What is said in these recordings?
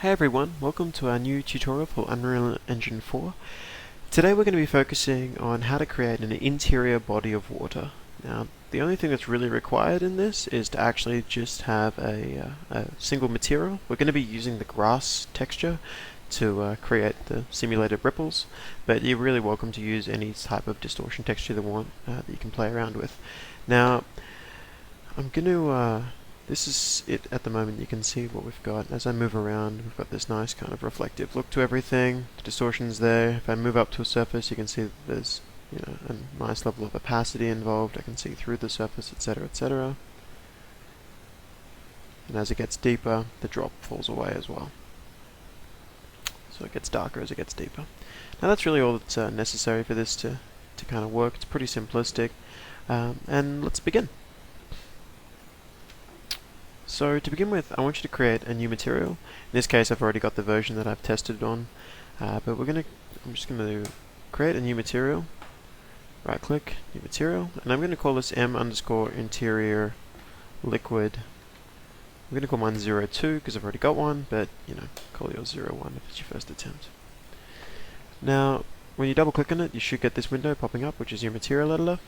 Hey everyone, welcome to our new tutorial for Unreal Engine 4. Today we're going to be focusing on how to create an interior body of water. Now, the only thing that's really required in this is to actually just have a single material. We're going to be using the grass texture to create the simulated ripples, but you're really welcome to use any type of distortion texture that you can play around with. Now, I'm going to this is it at the moment. You can see what we've got. As I move around, we've got this nice kind of reflective look to everything. The distortion's there. If I move up to a surface, you can see that there's a nice level of opacity involved. I can see through the surface, etc., etc. And as it gets deeper, the drop falls away as well. So it gets darker as it gets deeper. Now that's really all that's necessary for this to kind of work. It's pretty simplistic. And let's begin. So to begin with, I want you to create a new material. In this case, I've already got the version that I've tested on, but I'm just going to create a new material. Right click, new material, and I'm going to call this m_interior liquid. I'm going to call mine 02 because I've already got one, but call yours 01 if it's your first attempt. Now, when you double click on it, you should get this window popping up, which is your material editor.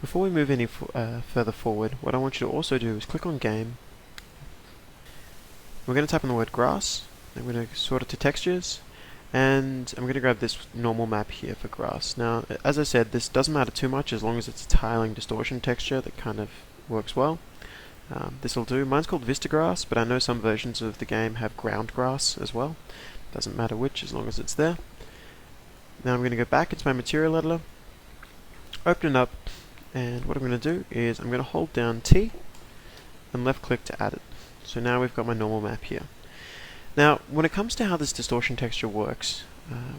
Before we move any further forward, what I want you to also do is click on Game. We're going to type in the word grass. I'm going to sort it to textures, and I'm going to grab this normal map here for grass. Now, as I said, this doesn't matter too much as long as it's a tiling distortion texture that kind of works well. This will do. Mine's called Vista Grass, but I know some versions of the game have ground grass as well. Doesn't matter which, as long as it's there. Now I'm going to go back into my material editor, open it up, and what I'm going to do is I'm going to hold down T and left click to add it. So now we've got my normal map here. Now, when it comes to how this distortion texture works,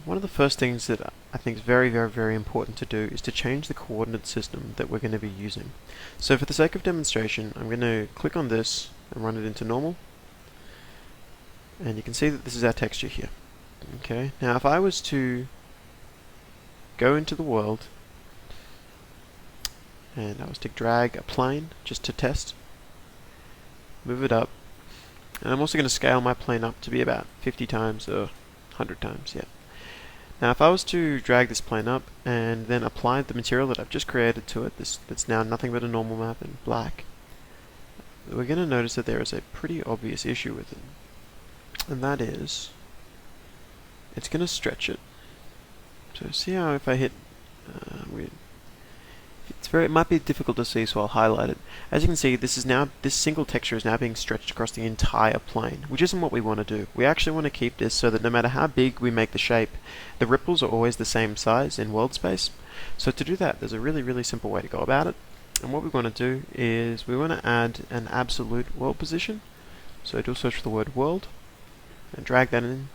one of the first things that I think is very, very, very important to do is to change the coordinate system that we're going to be using. So for the sake of demonstration, I'm going to click on this and run it into normal. And you can see that this is our texture here. Okay. Now, if I was to go into the world, and I was to drag a plane just to test, move it up, and I'm also going to scale my plane up to be about 50 times or 100 times, yeah. Now if I was to drag this plane up and then apply the material that I've just created to it, that's now nothing but a normal map in black, we're going to notice that there is a pretty obvious issue with it, and that is it's going to stretch it. So see how if I hit it might be difficult to see, so I'll highlight it. As you can see, this single texture is now being stretched across the entire plane, which isn't what we want to do. We actually want to keep this so that no matter how big we make the shape, the ripples are always the same size in world space. So to do that, there's a really, really simple way to go about it. And what we want to do is we want to add an absolute world position. So do a search for the word world and drag that in.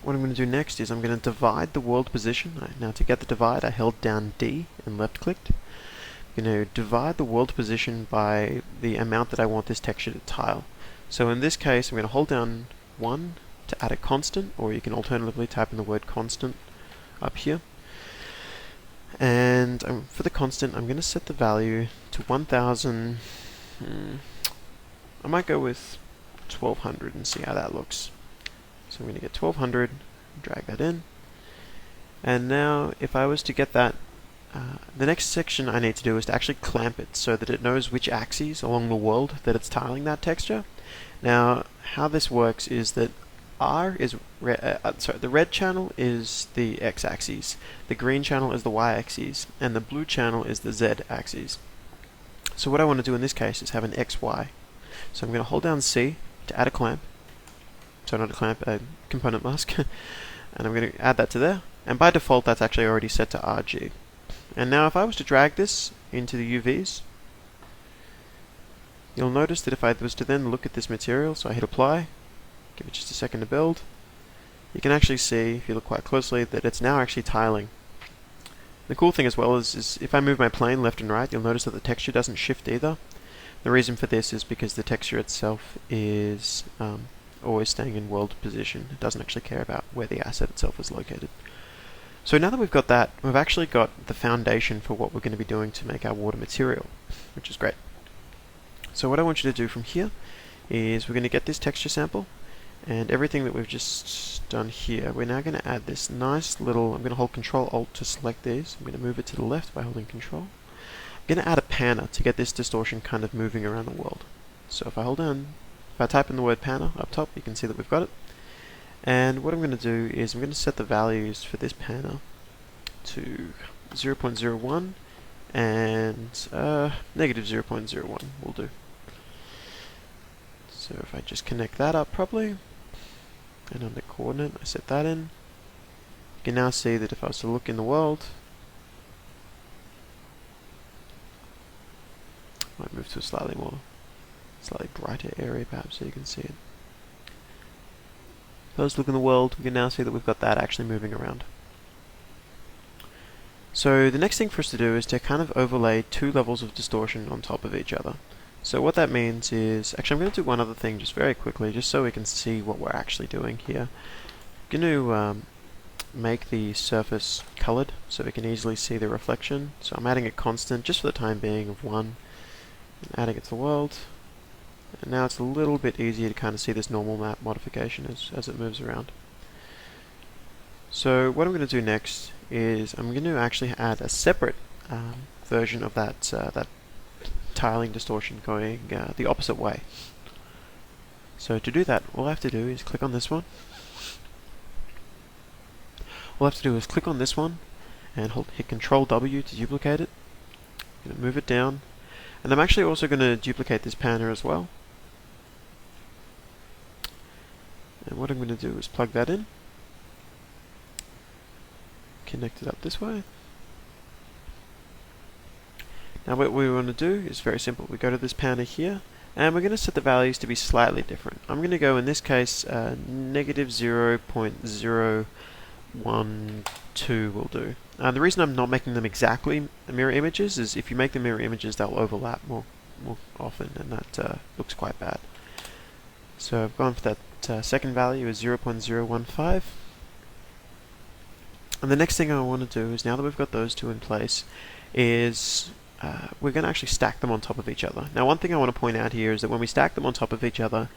What I'm going to do next is I'm going to divide the world position. Now to get the divide, I held down D and left clicked. I'm going to divide the world position by the amount that I want this texture to tile. So in this case, I'm going to hold down 1 to add a constant, or you can alternatively type in the word constant up here. And for the constant, I'm going to set the value to 1000. I might go with 1200 and see how that looks. So I'm going to get 1200, drag that in, and now if I was to get that, the next section I need to do is to actually clamp it so that it knows which axes along the world that it's tiling that texture. Now how this works is that the red channel is the x-axis, the green channel is the y-axis, and the blue channel is the z-axis. So what I want to do in this case is have an xy. So I'm going to hold down C to add a clamp. So not a clamp, a component mask, and I'm going to add that to there, and by default that's actually already set to RG. And now if I was to drag this into the UVs, you'll notice that if I was to then look at this material, so I hit apply, give it just a second to build, you can actually see, if you look quite closely, that it's now actually tiling. The cool thing as well is if I move my plane left and right, you'll notice that the texture doesn't shift either. The reason for this is because the texture itself is always staying in world position. It doesn't actually care about where the asset itself is located. So now that we've got that, we've actually got the foundation for what we're going to be doing to make our water material, which is great. So what I want you to do from here is we're going to get this texture sample, and everything that we've just done here, we're now going to add this nice little, I'm going to hold Control Alt to select these, I'm going to move it to the left by holding Control. I'm going to add a panner to get this distortion kind of moving around the world. So if I hold down, if I type in the word panner up top, you can see that we've got it. And what I'm going to do is I'm going to set the values for this panner to 0.01 and negative 0.01 will do. So if I just connect that up properly, and under coordinate I set that in, you can now see that if I was to look in the world, I might move to a slightly brighter area perhaps so you can see it. If I was to look in the world, we can now see that we've got that actually moving around. So the next thing for us to do is to kind of overlay two levels of distortion on top of each other. So what that means is, actually I'm going to do one other thing just very quickly, just so we can see what we're actually doing here. I'm going to make the surface colored so we can easily see the reflection. So I'm adding a constant just for the time being of 1, and adding it to the world. And now it's a little bit easier to kind of see this normal map modification as it moves around. So what I'm going to do next is I'm going to actually add a separate version of that tiling distortion going the opposite way. So to do that, all I have to do is click on this one. All I have to do is click on this one and hit Control W to duplicate it. I'm going to move it down, and I'm actually also going to duplicate this panner as well. And what I'm going to do is plug that in, connect it up this way. Now what we want to do is very simple. We go to this panner here, and we're going to set the values to be slightly different. I'm going to go, in this case, negative 0.012 will do. The reason I'm not making them exactly mirror images is if you make them mirror images, they'll overlap more often, and that looks quite bad. So I've gone for that second value is 0.015. And the next thing I want to do is, now that we've got those two in place, is we're going to actually stack them on top of each other. Now one thing I want to point out here is that when we stack them on top of each other,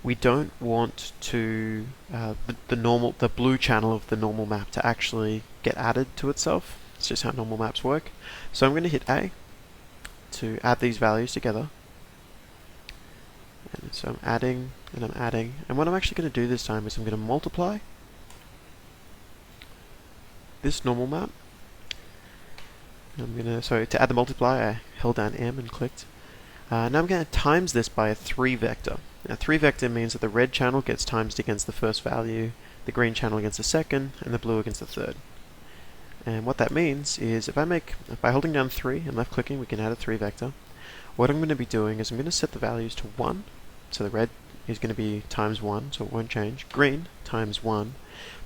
we don't want to the blue channel of the normal map to actually get added to itself. It's just how normal maps work. So I'm going to hit A to add these values together. And so I'm adding, and I'm adding, and what I'm actually going to do this time is I'm going to multiply this normal map. I'm going to, so to add the multiply, I held down M and clicked. Now I'm going to times this by a 3 vector. Now 3 vector means that the red channel gets timesed against the first value, the green channel against the second, and the blue against the third. And what that means is by holding down 3 and left clicking, we can add a 3 vector. What I'm going to be doing is I'm going to set the values to 1, so the red is going to be times 1, so it won't change. Green times 1.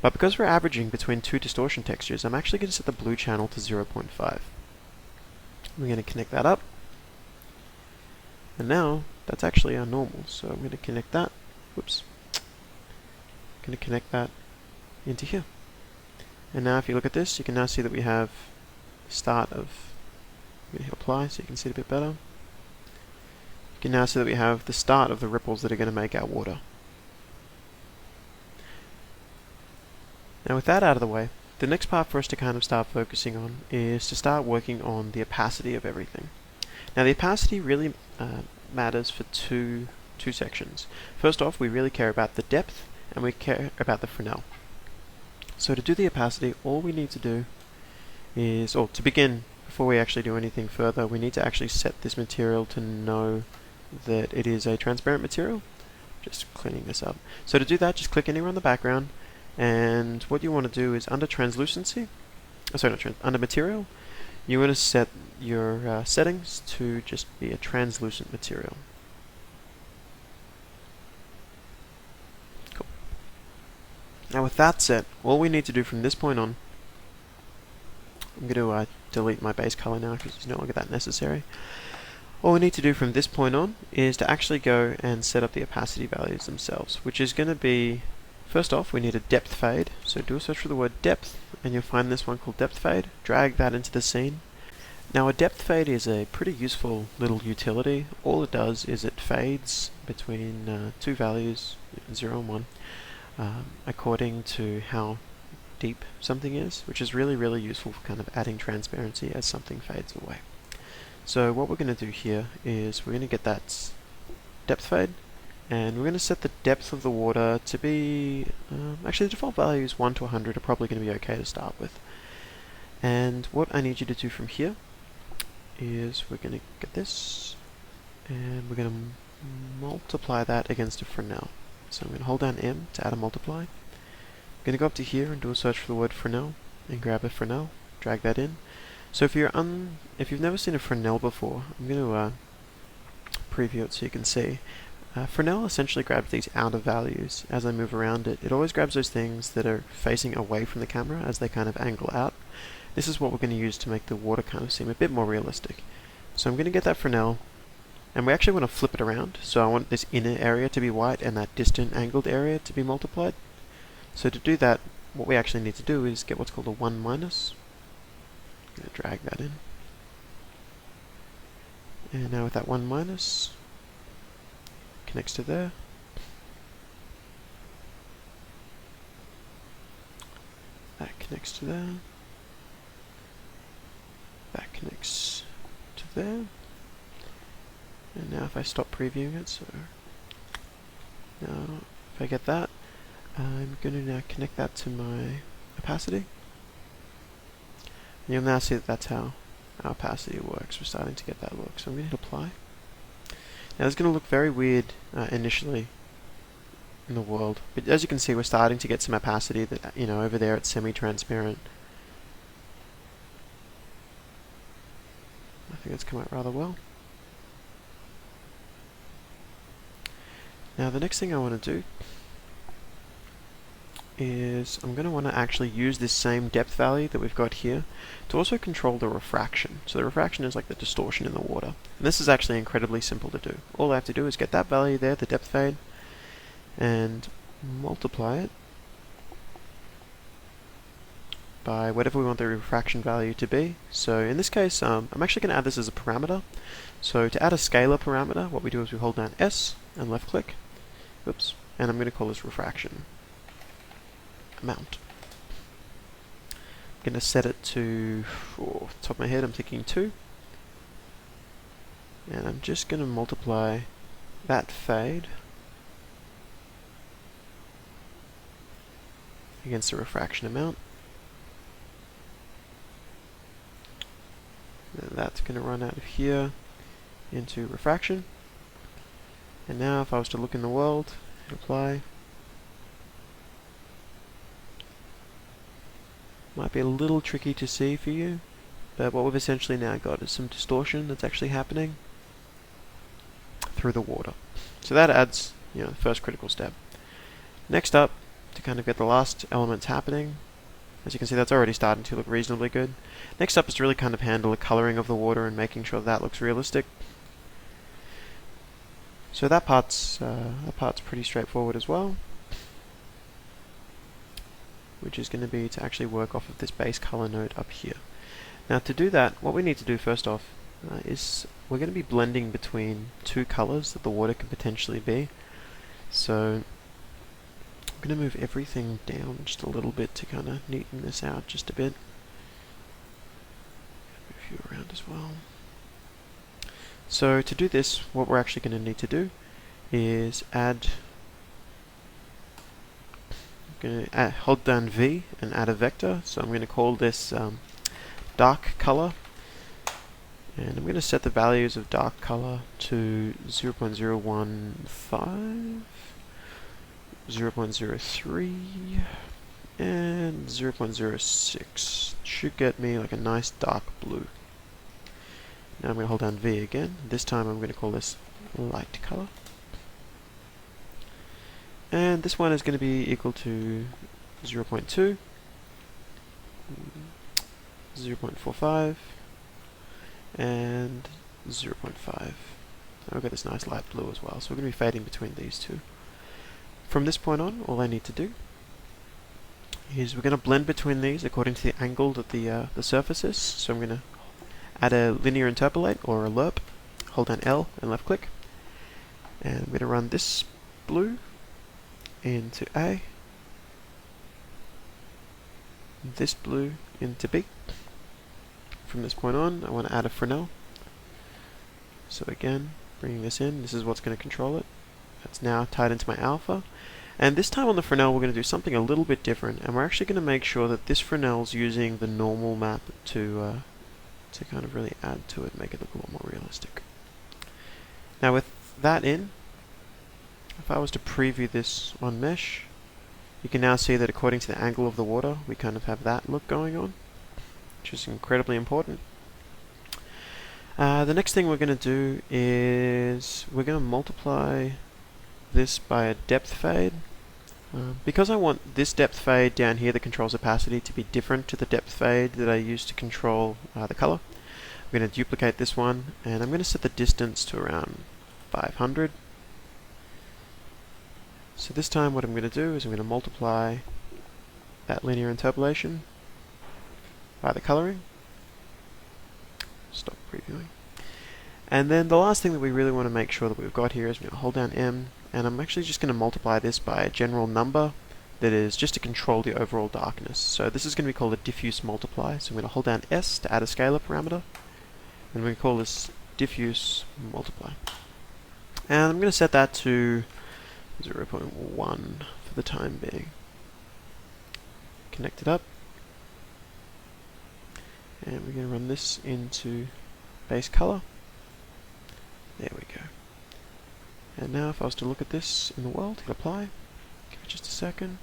But because we're averaging between two distortion textures, I'm actually going to set the blue channel to 0.5. We're going to connect that up. And now, that's actually our normal, so I'm going to connect that. Whoops. I'm going to connect that into here. And now if you look at this, you can now see that we have the start of, I'm going to hit apply so you can see it a bit better. You can now see that we have the start of the ripples that are going to make our water. Now with that out of the way, the next part for us to kind of start focusing on is to start working on the opacity of everything. Now the opacity really matters for two sections. First off, we really care about the depth, and we care about the Fresnel. So to do the opacity, all we need to do is, or to begin, before we actually do anything further, we need to actually set this material to know that it is a transparent material. Just cleaning this up. So to do that, just click anywhere on the background, and what you want to do is under translucency, under material, you want to set your settings to just be a translucent material. Cool. Now with that set, all we need to do from this point on, I'm going to delete my base color now because it's no longer that necessary. All we need to do from this point on is to actually go and set up the opacity values themselves, which is going to be, first off, we need a depth fade. So do a search for the word depth, and you'll find this one called depth fade. Drag that into the scene. Now a depth fade is a pretty useful little utility. All it does is it fades between two values, 0 and 1, according to how deep something is, which is really useful for kind of adding transparency as something fades away. So what we're going to do here is we're going to get that depth fade, and we're going to set the depth of the water to be, actually the default values 1 to 100 are probably going to be okay to start with. And what I need you to do from here is we're going to get this, and we're going to multiply that against a Fresnel. So I'm going to hold down M to add a multiply. I'm going to go up to here and do a search for the word Fresnel, and grab a Fresnel, drag that in. So if you've never seen a Fresnel before, I'm going to preview it so you can see. Fresnel essentially grabs these outer values as I move around it. It always grabs those things that are facing away from the camera as they kind of angle out. This is what we're going to use to make the water kind of seem a bit more realistic. So I'm going to get that Fresnel, and we actually want to flip it around. So I want this inner area to be white and that distant angled area to be multiplied. So to do that, what we actually need to do is get what's called a 1 minus. I'm going to drag that in. And now with that 1 minus, connects to there. That connects to there. That connects to there. And now if I stop previewing it, so now if I get that, I'm going to now connect that to my opacity. And you'll now see that that's how our opacity works. We're starting to get that look. So I'm going to hit apply. Now it's going to look very weird initially in the world, but as you can see, we're starting to get some opacity that, over there it's semi-transparent. I think that's come out rather well. Now the next thing I want to do is I'm going to want to actually use this same depth value that we've got here to also control the refraction. So the refraction is like the distortion in the water. And this is actually incredibly simple to do. All I have to do is get that value there, the depth fade, and multiply it by whatever we want the refraction value to be. So in this case, I'm actually going to add this as a parameter. So to add a scalar parameter, what we do is we hold down S and left click. Oops. And I'm going to call this refraction amount. I'm going to set it to, off the top of my head, I'm thinking 2. And I'm just going to multiply that fade against the refraction amount. And that's going to run out of here into refraction. And now if I was to look in the world, hit apply, might be a little tricky to see for you, but what we've essentially now got is some distortion that's actually happening through the water. So that adds, the first critical step. Next up, to kind of get the last elements happening, as you can see that's already starting to look reasonably good. Next up is to really kind of handle the coloring of the water and making sure that looks realistic. So that part's pretty straightforward as well, which is going to be to actually work off of this base color node up here. Now to do that, what we need to do first off is we're going to be blending between two colors that the water could potentially be. So I'm going to move everything down just a little bit to kind of neaten this out just a bit. Move you around as well. So to do this, what we're actually going to need to do is hold down V and add a vector. So I'm going to call this dark color, and I'm going to set the values of dark color to 0.015, 0.03, and 0.06. Should get me like a nice dark blue. Now I'm going to hold down V again. This time I'm going to call this light color. And this one is going to be equal to 0.2, 0.45, and 0.5. We've got this nice light blue as well, so we're going to be fading between these two. From this point on, all I need to do is we're going to blend between these according to the angle that the surface is. So I'm going to add a linear interpolate or a lerp, hold down L and left click, and I'm going to run this blue into A, this blue into B. From this point on, I want to add a Fresnel. So again, bringing this in, this is what's going to control it. That's now tied into my alpha. And this time on the Fresnel, we're going to do something a little bit different, and we're actually going to make sure that this Fresnel's using the normal map to kind of really add to it, make it look a lot more realistic. Now with that in, if I was to preview this on mesh, you can now see that according to the angle of the water, we kind of have that look going on, which is incredibly important. The next thing we're going to do is we're going to multiply this by a depth fade. Because I want this depth fade down here that controls opacity to be different to the depth fade that I use to control the color, I'm going to duplicate this one, and I'm going to set the distance to around 500. So this time what I'm going to do is I'm going to multiply that linear interpolation by the coloring. Stop previewing. And then the last thing that we really want to make sure that we've got here is we're going to hold down M, and I'm actually just going to multiply this by a general number that is just to control the overall darkness. So this is going to be called a diffuse multiply. So I'm going to hold down S to add a scalar parameter, and we're going to call this diffuse multiply. And I'm going to set that to 0.1 for the time being. Connect it up, and we're going to run this into base color. There we go. And now if I was to look at this in the world, hit apply, give it just a second.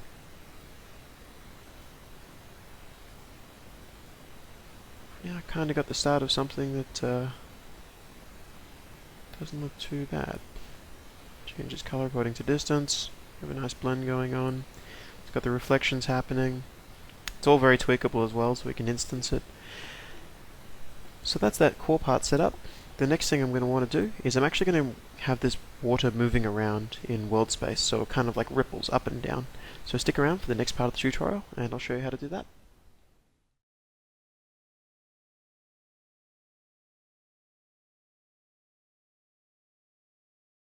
Yeah, I kind of got the start of something that doesn't look too bad. Changes color according to distance. We have a nice blend going on. It's got the reflections happening. It's all very tweakable as well, so we can instance it. So that's that core part set up. The next thing I'm going to want to do is I'm actually going to have this water moving around in world space, so it kind of like ripples up and down. So stick around for the next part of the tutorial, and I'll show you how to do that.